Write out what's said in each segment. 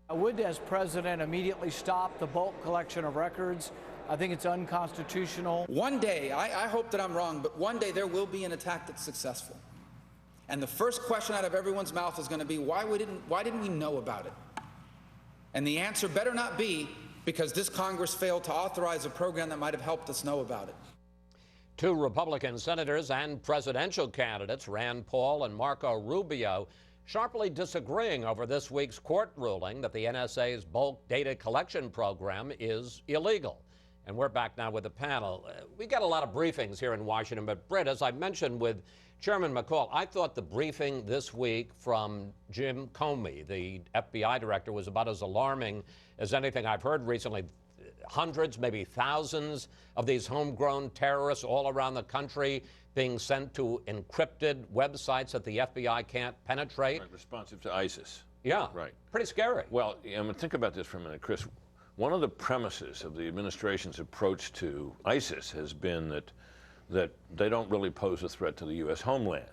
I would, as president, immediately stop the bulk collection of records. I think it's unconstitutional. One day, I hope that I'm wrong, but one day there will be an attack that's successful. And the first question out of everyone's mouth is going to be, why didn't we know about it? And the answer better not be because this Congress failed to authorize a program that might have helped us know about it. Two Republican senators and presidential candidates, Rand Paul and Marco Rubio, sharply disagreeing over this week's court ruling that the NSA's bulk data collection program is illegal. And we're back now with the panel. We got a lot of briefings here in Washington, but Brit, as I mentioned with Chairman McCall, I thought the briefing this week from Jim Comey, the FBI director, was about as alarming as anything I've heard recently. Hundreds, maybe thousands of these homegrown terrorists all around the country being sent to encrypted websites that the FBI can't penetrate. Right, responsive to ISIS. Yeah, right. Pretty scary. Well, I mean, think about this for a minute, Chris. One of the premises of the administration's approach to ISIS has been that they don't really pose a threat to the U.S. homeland.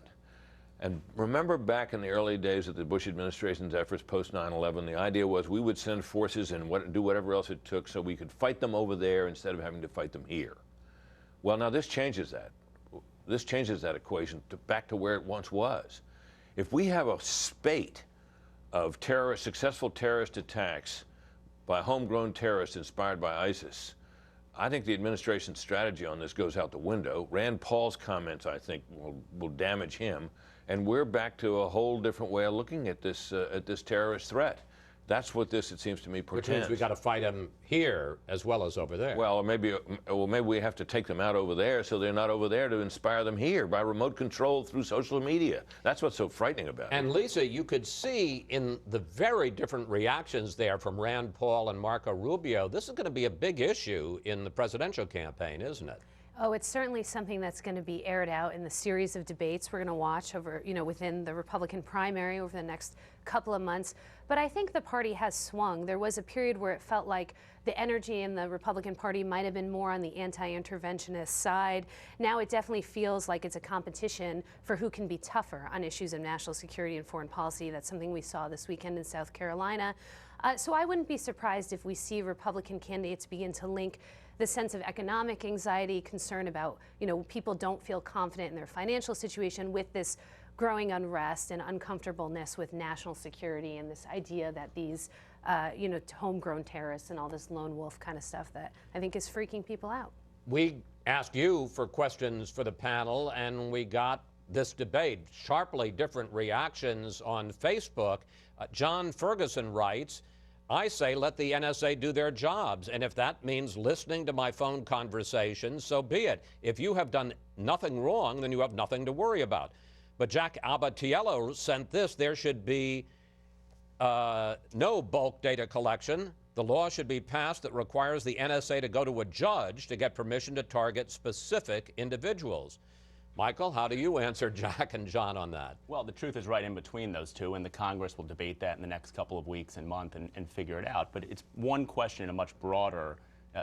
And remember back in the early days of the Bush administration's efforts post 9/11, the idea was we would send forces and do whatever else it took so we could fight them over there instead of having to fight them here. Well, now this changes that. This changes that equation back to where it once was. If we have a spate of successful terrorist attacks by homegrown terrorists inspired by ISIS, I think the administration's strategy on this goes out the window. Rand Paul's comments, I think, will damage him. And we're back to a whole different way of looking at this terrorist threat. That's what this, it seems to me, portends. Which means we got to fight them here as well as over there. Well, maybe we have to take them out over there so they're not over there to inspire them here by remote control through social media. That's what's so frightening about it. And Lisa, you could see in the very different reactions there from Rand Paul and Marco Rubio, this is going to be a big issue in the presidential campaign, isn't it? Oh, it's certainly something that's going to be aired out in the series of debates we're going to watch over, within the Republican primary over the next couple of months. But I think the party has swung. There was a period where it felt like the energy in the Republican Party might have been more on the anti-interventionist side. Now it definitely feels like it's a competition for who can be tougher on issues of national security and foreign policy. That's something we saw this weekend in South Carolina. So I wouldn't be surprised if we see Republican candidates begin to link the sense of economic anxiety, concern about, people don't feel confident in their financial situation with this growing unrest and uncomfortableness with national security and this idea that these, homegrown terrorists and all this lone wolf kind of stuff that I think is freaking people out. We asked you for questions for the panel, and we got this debate. Sharply different reactions on Facebook. John Ferguson writes, I say let the NSA do their jobs, and if that means listening to my phone conversations, so be it. If you have done nothing wrong, then you have nothing to worry about. But Jack Abatiello sent this, there should be no bulk data collection. The law should be passed that requires the NSA to go to a judge to get permission to target specific individuals. Michael, how do you answer Jack and John on that? Well, the truth is right in between those two, and the Congress will debate that in the next couple of weeks and month and figure it out. But it's one question in a much broader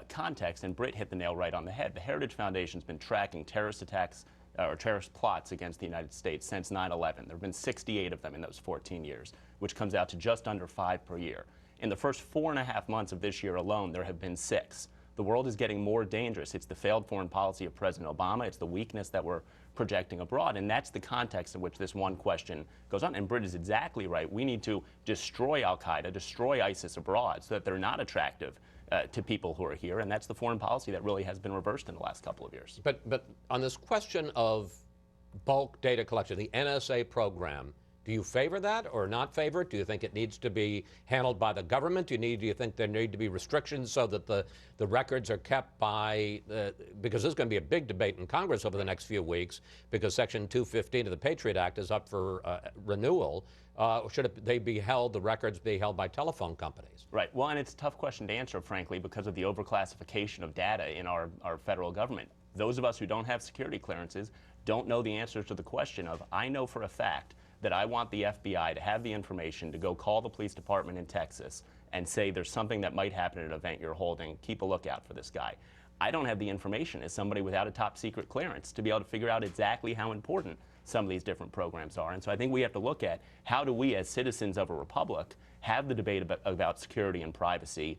context, and Brit hit the nail right on the head. The Heritage Foundation's been tracking terrorist attacks or terrorist plots against the United States since 9/11. There have been 68 of them in those 14 years, which comes out to just under 5 per year. In the first 4.5 months of this year alone, there have been 6. The world is getting more dangerous. It's the failed foreign policy of President Obama. It's the weakness that we're projecting abroad. And that's the context in which this one question goes on. And Brit is exactly right. We need to destroy al-Qaeda, destroy ISIS abroad so that they're not attractive to people who are here. And that's the foreign policy that really has been reversed in the last couple of years. But on this question of bulk data collection, the NSA program, do you favor that or not favor it? Do you think it needs to be handled by the government? Do you think there need to be restrictions so that the records are kept by, because there's going to be a big debate in Congress over the next few weeks because Section 215 of the Patriot Act is up for renewal. Should the records be held by telephone companies? Right. Well, and it's a tough question to answer, frankly, because of the overclassification of data in our federal government. Those of us who don't have security clearances don't know the answers to the question of, I know for a fact that I want the FBI to have the information to go call the police department in Texas and say there's something that might happen at an event you're holding, keep a lookout for this guy. I don't have the information as somebody without a top secret clearance to be able to figure out exactly how important some of these different programs are. And so I think we have to look at how do we as citizens of a republic have the debate about security and privacy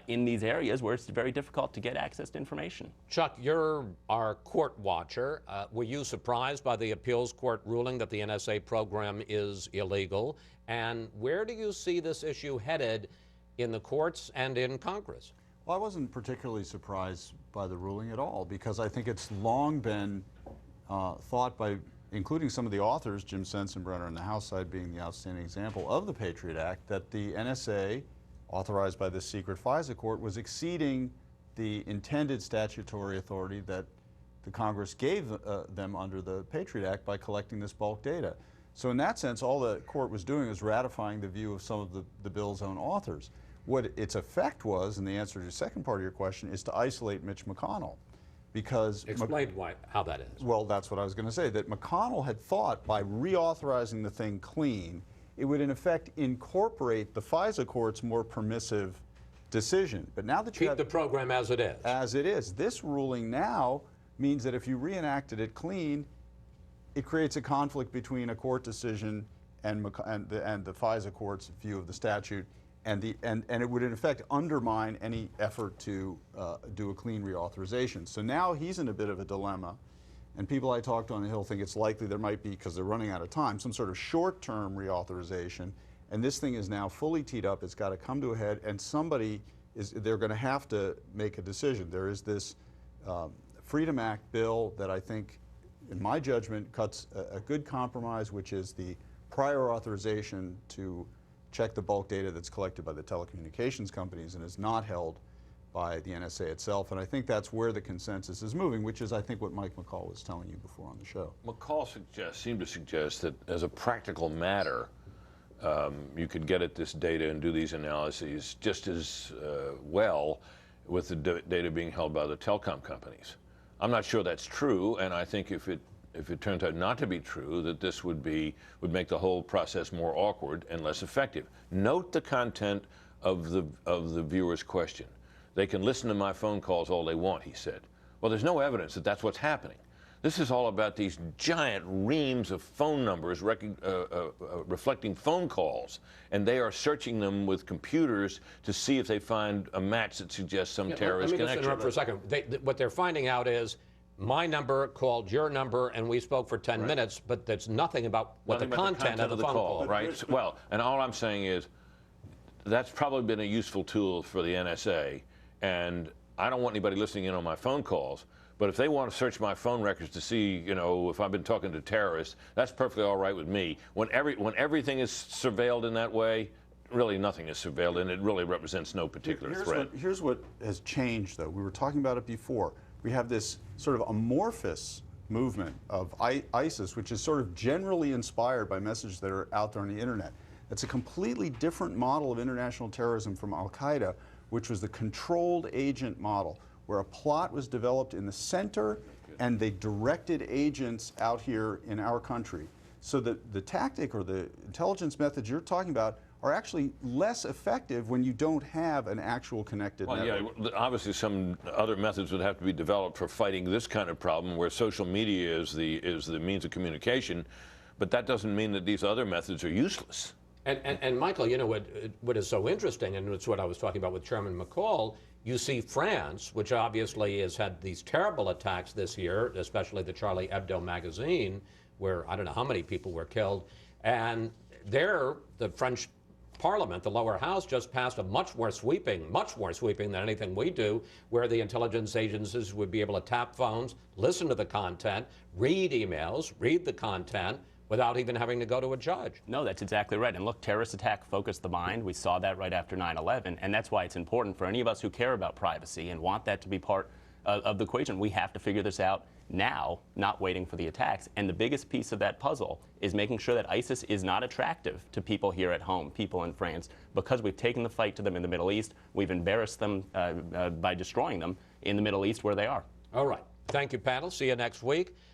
in these areas where it's very difficult to get access to information. Chuck, you're our court watcher. Were you surprised by the appeals court ruling that the NSA program is illegal? And where do you see this issue headed in the courts and in Congress? Well, I wasn't particularly surprised by the ruling at all, because I think it's long been thought by, including some of the authors, Jim Sensenbrenner on the House side being the outstanding example of the Patriot Act, that the NSA, authorized by the secret FISA court, was exceeding the intended statutory authority that the Congress gave them under the Patriot Act by collecting this bulk data. So in that sense, all the court was doing was ratifying the view of some of the bill's own authors. What its effect was, and the answer to the second part of your question, is to isolate Mitch McConnell. Because explain how that is. Well, that's what I was going to say, that McConnell had thought by reauthorizing the thing clean, it would in effect incorporate the FISA court's more permissive decision. But now that you keep have the program as it is. As it is. This ruling now means that if you reenacted it clean, it creates a conflict between a court decision and the FISA court's view of the statute, and it would in effect undermine any effort to do a clean reauthorization. So now he's in a bit of a dilemma, and people I talked to on the Hill think it's likely there might be, because they're running out of time, some sort of short-term reauthorization, and this thing is now fully teed up. It's got to come to a head, and they're going to have to make a decision. There is this Freedom Act bill that I think, in my judgment, cuts a good compromise, which is the prior authorization to check the bulk data that's collected by the telecommunications companies and is not held by the NSA itself. And I think that's where the consensus is moving, which is, I think, what Mike McCall was telling you before on the show. McCall seemed to suggest that as a practical matter, you could get at this data and do these analyses just as well with the data being held by the telecom companies. I'm not sure that's true, and I think if it turns out not to be true, that this would make the whole process more awkward and less effective. Note the content of the viewer's question. They can listen to my phone calls all they want, he said. Well, there's no evidence that that's what's happening. This is all about these giant reams of phone numbers reflecting phone calls, and they are searching them with computers to see if they find a match that suggests some terrorist connection. Let me just interrupt for a second. What they're finding out is my number called your number, and we spoke for 10 minutes, but there's nothing about what the content of the phone call. Right? Well, and all I'm saying is that's probably been a useful tool for the NSA, and I don't want anybody listening in on my phone calls. But if they want to search my phone records to see, if I've been talking to terrorists, that's perfectly all right with me. When everything is surveilled in that way, really nothing is surveilled, and it really represents no particular threat. Here's what has changed, though. We were talking about it before. We have this sort of amorphous movement of ISIS, which is sort of generally inspired by messages that are out there on the internet. It's a completely different model of international terrorism from Al-Qaeda, which was the controlled agent model, where a plot was developed in the center and they directed agents out here in our country. So the tactic or the intelligence methods you're talking about are actually less effective when you don't have an actual connected network. Yeah, obviously some other methods would have to be developed for fighting this kind of problem, where social media is the means of communication, but that doesn't mean that these other methods are useless. And Michael, what is so interesting, and it's what I was talking about with Chairman McCall, you see France, which obviously has had these terrible attacks this year, especially the Charlie Hebdo magazine, where I don't know how many people were killed, and there, the French Parliament, the lower house, just passed a much more sweeping than anything we do, where the intelligence agencies would be able to tap phones, listen to the content, read emails, read the content, without even having to go to a judge. No, that's exactly right. And look, terrorist attack focused the mind. We saw that right after 9/11, and that's why it's important for any of us who care about privacy and want that to be part of the equation. We have to figure this out now, not waiting for the attacks. And the biggest piece of that puzzle is making sure that ISIS is not attractive to people here at home, people in France, because we've taken the fight to them in the Middle East. We've embarrassed them by destroying them in the Middle East where they are. All right. Thank you, panel. See you next week.